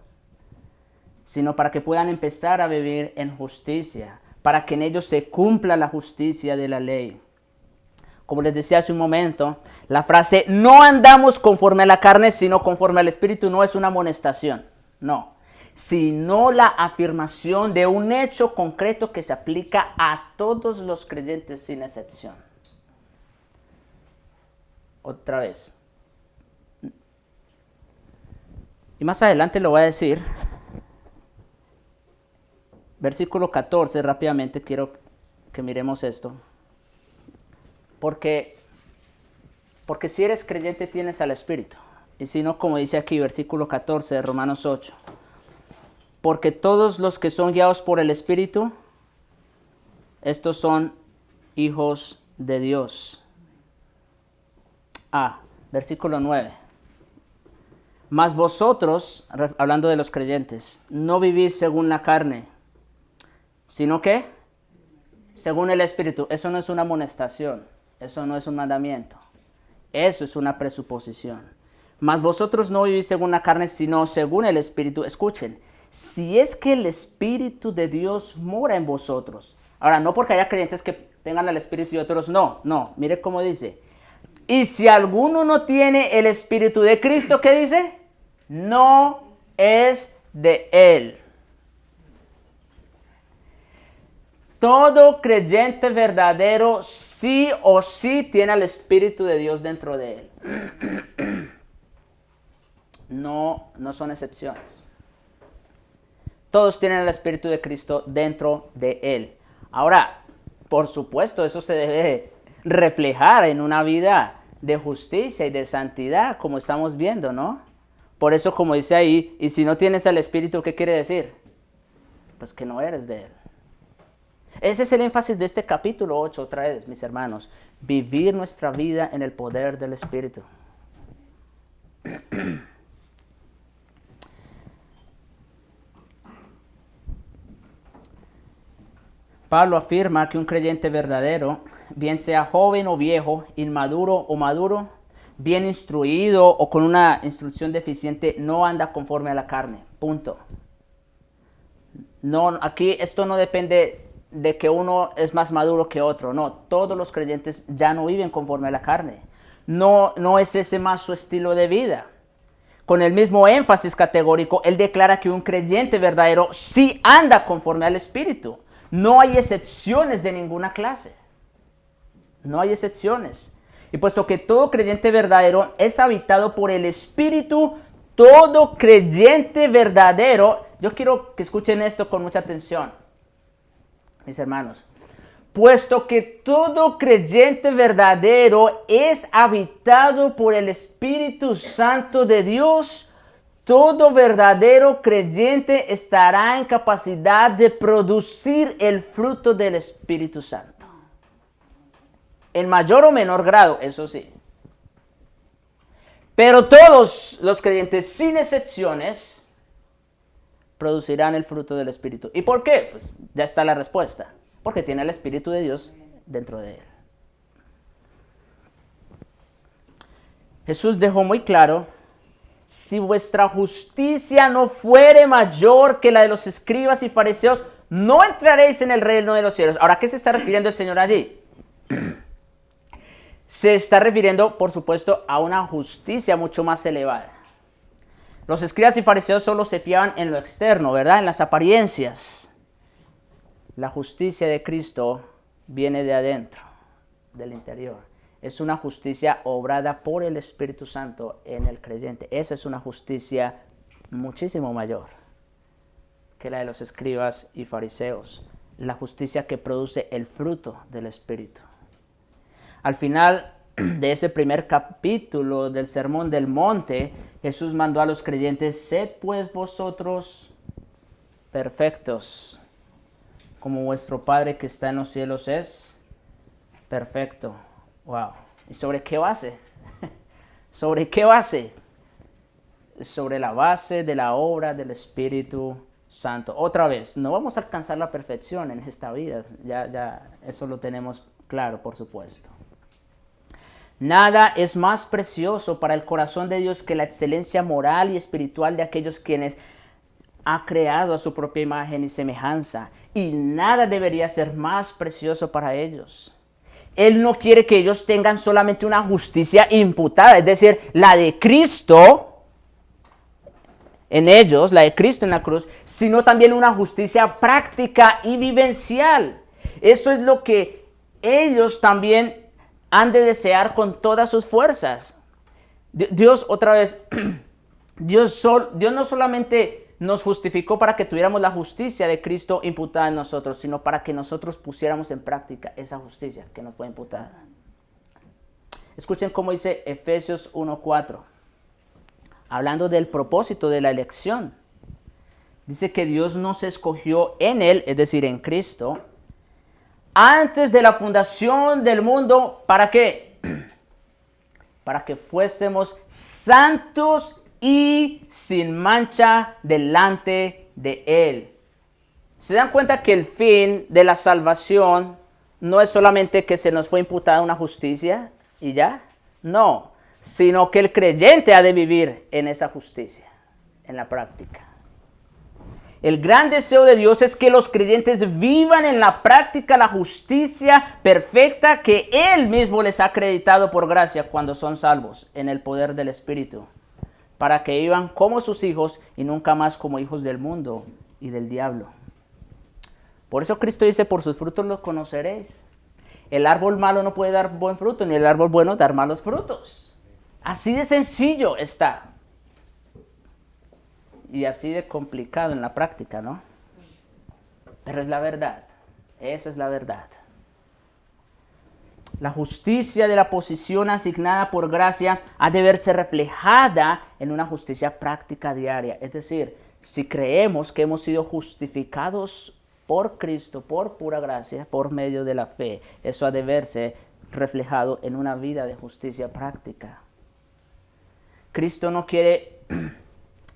sino para que puedan empezar a vivir en justicia, para que en ellos se cumpla la justicia de la ley. Como les decía hace un momento, la frase no andamos conforme a la carne, sino conforme al Espíritu no es una amonestación, no, sino la afirmación de un hecho concreto que se aplica a todos los creyentes sin excepción. Otra vez. Y más adelante lo voy a decir. Versículo 14, rápidamente quiero que miremos esto. Porque si eres creyente tienes al Espíritu. Y si no, como dice aquí, versículo 14 de Romanos 8. Porque todos los que son guiados por el Espíritu, estos son hijos de Dios. Versículo 9. Mas vosotros, hablando de los creyentes, no vivís según la carne, sino que según el Espíritu. Eso no es una amonestación, eso no es un mandamiento, eso es una presuposición. Mas vosotros no vivís según la carne, sino según el Espíritu. Escuchen, si es que el Espíritu de Dios mora en vosotros. Ahora, no porque haya creyentes que tengan el Espíritu y otros no, mire cómo dice. Y si alguno no tiene el Espíritu de Cristo, ¿qué dice? No es de él. Todo creyente verdadero sí o sí tiene al Espíritu de Dios dentro de él. No son excepciones. Todos tienen el Espíritu de Cristo dentro de él. Ahora, por supuesto, eso se debe reflejar en una vida de justicia y de santidad, como estamos viendo, ¿no? Por eso, como dice ahí, y si no tienes el Espíritu, ¿qué quiere decir? Pues que no eres de él. Ese es el énfasis de este capítulo 8, otra vez, mis hermanos. Vivir nuestra vida en el poder del Espíritu. Pablo afirma que un creyente verdadero, bien sea joven o viejo, inmaduro o maduro, bien instruido o con una instrucción deficiente, no anda conforme a la carne. Punto. No, aquí esto no depende de que uno es más maduro que otro. No, todos los creyentes ya no viven conforme a la carne. No es ese más su estilo de vida. Con el mismo énfasis categórico, él declara que un creyente verdadero sí anda conforme al Espíritu. No hay excepciones de ninguna clase. No hay excepciones. Y puesto que todo creyente verdadero es habitado por el Espíritu, todo creyente verdadero, yo quiero que escuchen esto con mucha atención, mis hermanos. Puesto que todo creyente verdadero es habitado por el Espíritu Santo de Dios, todo verdadero creyente estará en capacidad de producir el fruto del Espíritu Santo. En mayor o menor grado, eso sí. Pero todos los creyentes, sin excepciones, producirán el fruto del Espíritu. ¿Y por qué? Pues ya está la respuesta. Porque tiene el Espíritu de Dios dentro de él. Jesús dejó muy claro: si vuestra justicia no fuere mayor que la de los escribas y fariseos, no entraréis en el reino de los cielos. Ahora, ¿a qué se está refiriendo el Señor allí? Se está refiriendo, por supuesto, a una justicia mucho más elevada. Los escribas y fariseos solo se fiaban en lo externo, ¿verdad? En las apariencias. La justicia de Cristo viene de adentro, del interior. Es una justicia obrada por el Espíritu Santo en el creyente. Esa es una justicia muchísimo mayor que la de los escribas y fariseos. La justicia que produce el fruto del Espíritu. Al final de ese primer capítulo del Sermón del Monte, Jesús mandó a los creyentes: sed pues vosotros perfectos, como vuestro Padre que está en los cielos es perfecto. Wow. ¿Y sobre qué base? ¿Sobre qué base? Sobre la base de la obra del Espíritu Santo. Otra vez, no vamos a alcanzar la perfección en esta vida. Ya eso lo tenemos claro, por supuesto. Nada es más precioso para el corazón de Dios que la excelencia moral y espiritual de aquellos quienes ha creado a su propia imagen y semejanza, y nada debería ser más precioso para ellos. Él no quiere que ellos tengan solamente una justicia imputada, es decir, la de Cristo en ellos, la de Cristo en la cruz, sino también una justicia práctica y vivencial. Eso es lo que ellos también han de desear con todas sus fuerzas. Dios, otra vez, Dios no solamente nos justificó para que tuviéramos la justicia de Cristo imputada en nosotros, sino para que nosotros pusiéramos en práctica esa justicia que nos fue imputada. Escuchen cómo dice Efesios 1:4, hablando del propósito de la elección. Dice que Dios nos escogió en Él, es decir, en Cristo, antes de la fundación del mundo. ¿Para qué? Para que fuésemos santos y sin mancha delante de Él. ¿Se dan cuenta que el fin de la salvación no es solamente que se nos fue imputada una justicia y ya? No, sino que el creyente ha de vivir en esa justicia, en la práctica. El gran deseo de Dios es que los creyentes vivan en la práctica la justicia perfecta que Él mismo les ha acreditado por gracia cuando son salvos en el poder del Espíritu, para que vivan como sus hijos y nunca más como hijos del mundo y del diablo. Por eso Cristo dice, por sus frutos los conoceréis. El árbol malo no puede dar buen fruto, ni el árbol bueno dar malos frutos. Así de sencillo está. Y así de complicado en la práctica, ¿no? Pero es la verdad. Esa es la verdad. La justicia de la posición asignada por gracia ha de verse reflejada en una justicia práctica diaria. Es decir, si creemos que hemos sido justificados por Cristo, por pura gracia, por medio de la fe, eso ha de verse reflejado en una vida de justicia práctica. Cristo no quiere,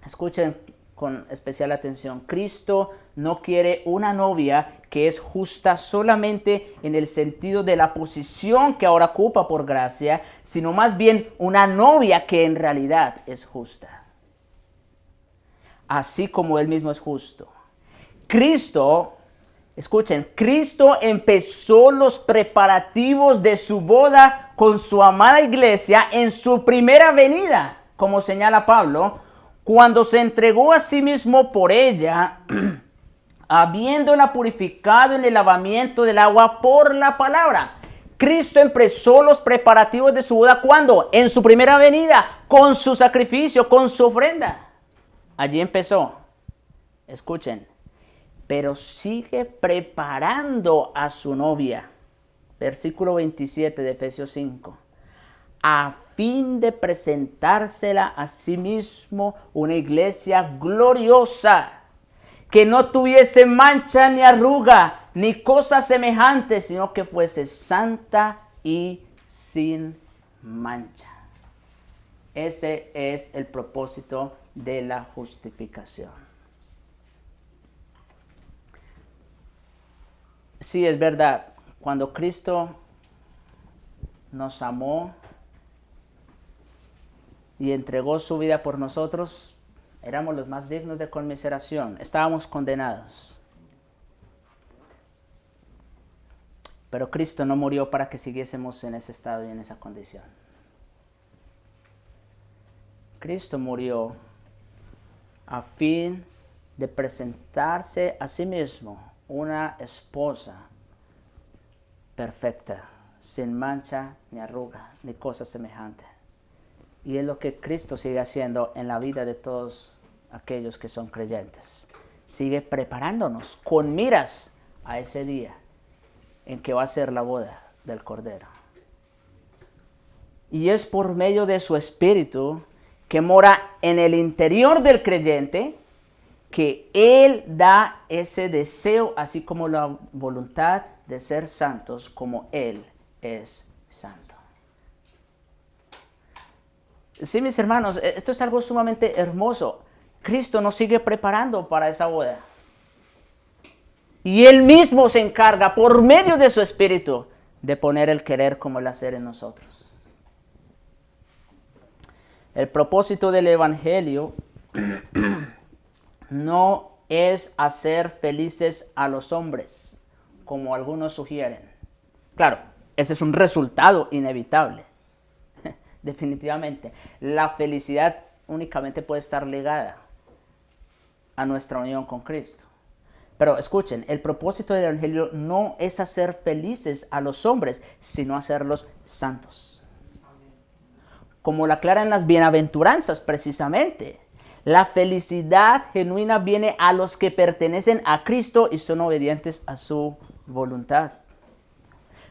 escuchen con especial atención, Cristo no quiere una novia que es justa solamente en el sentido de la posición que ahora ocupa por gracia, sino más bien una novia que en realidad es justa, así como Él mismo es justo. Cristo, escuchen, Cristo empezó los preparativos de su boda con su amada iglesia en su primera venida, como señala Pablo, cuando se entregó a sí mismo por ella, habiéndola purificado en el lavamiento del agua por la palabra. Cristo empezó los preparativos de su boda, ¿cuándo? En su primera venida, con su sacrificio, con su ofrenda. Allí empezó. Escuchen, pero sigue preparando a su novia. Versículo 27 de Efesios 5. A fin de presentársela a sí mismo una iglesia gloriosa, que no tuviese mancha ni arruga, ni cosa semejante, sino que fuese santa y sin mancha. Ese es el propósito de la justificación. Sí, es verdad, cuando Cristo nos amó y entregó su vida por nosotros, éramos los más dignos de conmiseración, estábamos condenados. Pero Cristo no murió para que siguiésemos en ese estado y en esa condición. Cristo murió a fin de presentarse a sí mismo una esposa perfecta, sin mancha ni arruga, ni cosa semejante. Y es lo que Cristo sigue haciendo en la vida de todos aquellos que son creyentes. Sigue preparándonos con miras a ese día en que va a ser la boda del Cordero. Y es por medio de su Espíritu que mora en el interior del creyente que Él da ese deseo, así como la voluntad de ser santos como Él es santo. Sí, mis hermanos, esto es algo sumamente hermoso. Cristo nos sigue preparando para esa boda. Y Él mismo se encarga, por medio de su Espíritu, de poner el querer como el hacer en nosotros. El propósito del Evangelio no es hacer felices a los hombres, como algunos sugieren. Claro, ese es un resultado inevitable. Definitivamente. La felicidad únicamente puede estar ligada a nuestra unión con Cristo. Pero escuchen, el propósito del Evangelio no es hacer felices a los hombres, sino hacerlos santos. Como lo aclaran las bienaventuranzas precisamente. La felicidad genuina viene a los que pertenecen a Cristo y son obedientes a su voluntad.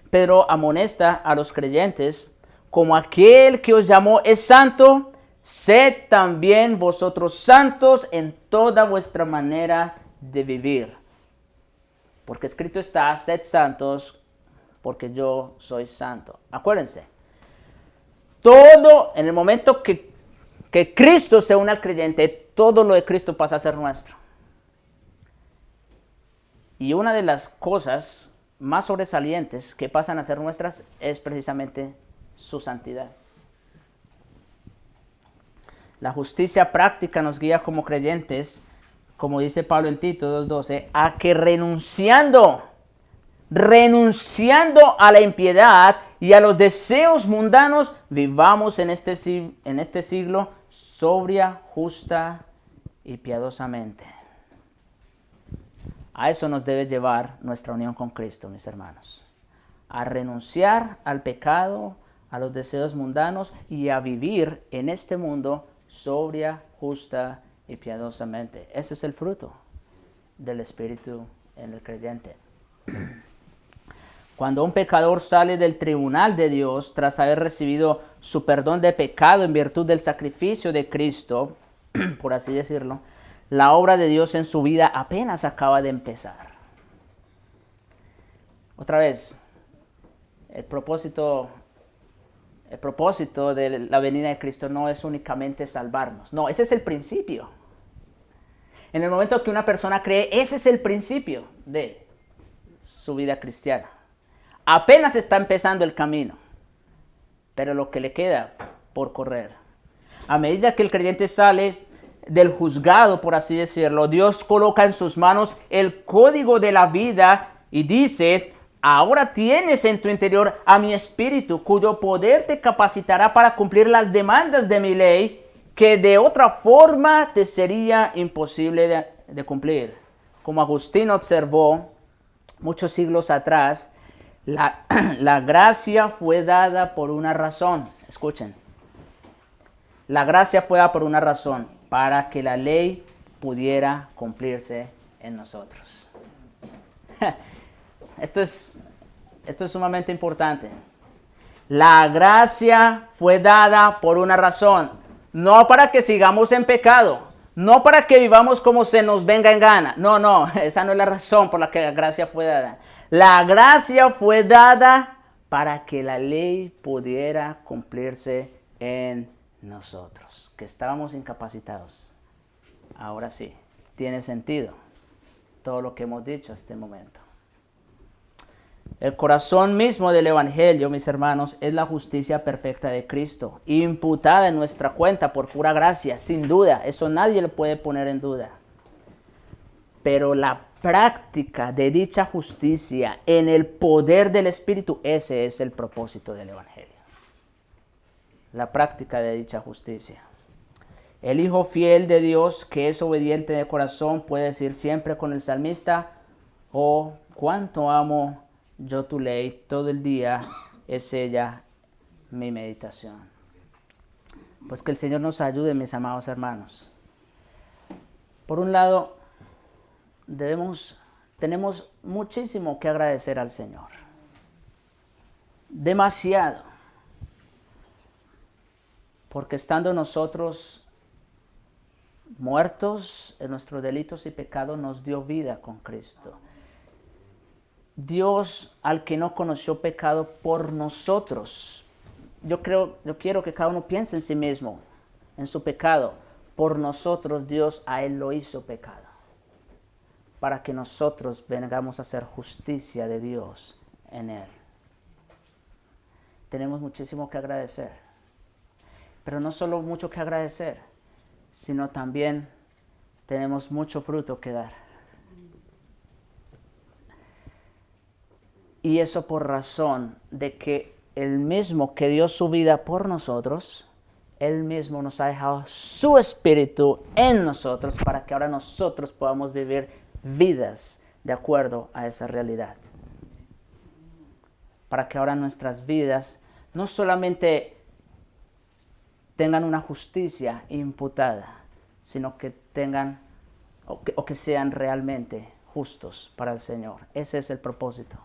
Pedro amonesta a los creyentes, como aquel que os llamó es santo, sed también vosotros santos en toda vuestra manera de vivir. Porque escrito está, sed santos, porque yo soy santo. Acuérdense, todo en el momento que Cristo se une al creyente, todo lo de Cristo pasa a ser nuestro. Y una de las cosas más sobresalientes que pasan a ser nuestras es precisamente su santidad. La justicia práctica nos guía como creyentes, como dice Pablo en Tito 2:12, a que renunciando a la impiedad y a los deseos mundanos, vivamos en este siglo sobria, justa y piadosamente. A eso nos debe llevar nuestra unión con Cristo, mis hermanos. A renunciar al pecado, a los deseos mundanos y a vivir en este mundo sobria, justa y piadosamente. Ese es el fruto del Espíritu en el creyente. Cuando un pecador sale del tribunal de Dios tras haber recibido su perdón de pecado en virtud del sacrificio de Cristo, por así decirlo, la obra de Dios en su vida apenas acaba de empezar. Otra vez, el propósito de la venida de Cristo no es únicamente salvarnos. No, ese es el principio. En el momento que una persona cree, ese es el principio de su vida cristiana. Apenas está empezando el camino, pero lo que le queda por correr. A medida que el creyente sale del juzgado, por así decirlo, Dios coloca en sus manos el código de la vida y dice: ahora tienes en tu interior a mi espíritu, cuyo poder te capacitará para cumplir las demandas de mi ley, que de otra forma te sería imposible de cumplir. Como Agustín observó muchos siglos atrás, la gracia fue dada por una razón. Escuchen. La gracia fue dada por una razón, para que la ley pudiera cumplirse en nosotros. Esto es sumamente importante. La gracia fue dada por una razón, no para que sigamos en pecado, no para que vivamos como se nos venga en gana. No, esa no es la razón por la que la gracia fue dada. La gracia fue dada para que la ley pudiera cumplirse en nosotros, que estábamos incapacitados. Ahora sí, tiene sentido todo lo que hemos dicho hasta este momento. El corazón mismo del Evangelio, mis hermanos, es la justicia perfecta de Cristo, imputada en nuestra cuenta por pura gracia, sin duda. Eso nadie lo puede poner en duda. Pero la práctica de dicha justicia en el poder del Espíritu, ese es el propósito del Evangelio. La práctica de dicha justicia. El Hijo fiel de Dios, que es obediente de corazón, puede decir siempre con el salmista: oh, cuánto amo yo tu ley, todo el día es ella mi meditación. Pues que el Señor nos ayude, mis amados hermanos. Por un lado, tenemos muchísimo que agradecer al Señor. Demasiado. Porque estando nosotros muertos en nuestros delitos y pecados, nos dio vida con Cristo. Dios, al que no conoció pecado, por nosotros. Yo quiero que cada uno piense en sí mismo, en su pecado. Por nosotros Dios a él lo hizo pecado, para que nosotros vengamos a hacer justicia de Dios en él. Tenemos muchísimo que agradecer. Pero no solo mucho que agradecer, sino también tenemos mucho fruto que dar. Y eso por razón de que el mismo que dio su vida por nosotros, Él mismo nos ha dejado su Espíritu en nosotros para que ahora nosotros podamos vivir vidas de acuerdo a esa realidad. Para que ahora nuestras vidas no solamente tengan una justicia imputada, sino que tengan o que sean realmente justos para el Señor. Ese es el propósito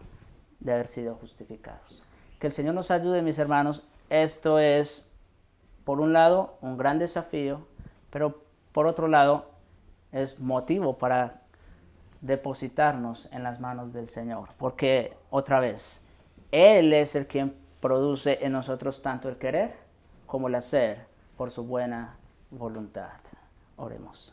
de haber sido justificados. Que el Señor nos ayude, mis hermanos. Esto es, por un lado, un gran desafío, pero por otro lado, es motivo para depositarnos en las manos del Señor. Porque, otra vez, Él es el quien produce en nosotros tanto el querer como el hacer por su buena voluntad. Oremos.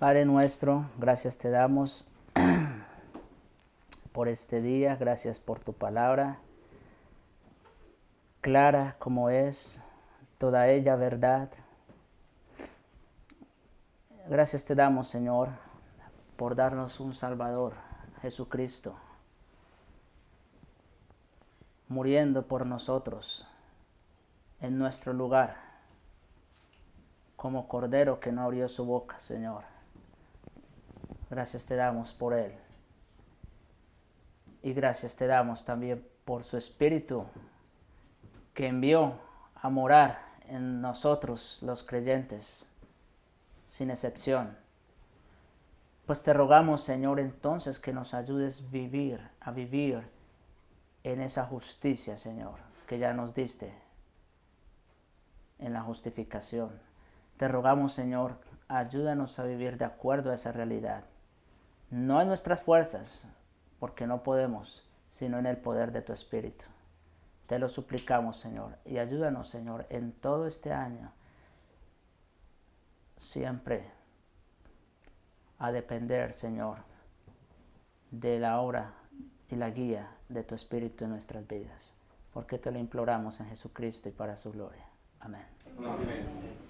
Padre nuestro, gracias te damos por este día, gracias por tu palabra, clara como es, toda ella verdad. Gracias te damos, Señor, por darnos un Salvador, Jesucristo, muriendo por nosotros en nuestro lugar, como cordero que no abrió su boca, Señor. Gracias te damos por Él. Y gracias te damos también por su Espíritu que envió a morar en nosotros los creyentes, sin excepción. Pues te rogamos, Señor, entonces que nos ayudes a vivir en esa justicia, Señor, que ya nos diste en la justificación. Te rogamos, Señor, ayúdanos a vivir de acuerdo a esa realidad. No en nuestras fuerzas, porque no podemos, sino en el poder de tu Espíritu. Te lo suplicamos, Señor, y ayúdanos, Señor, en todo este año, siempre a depender, Señor, de la obra y la guía de tu Espíritu en nuestras vidas. Porque te lo imploramos en Jesucristo y para su gloria. Amén. Amén.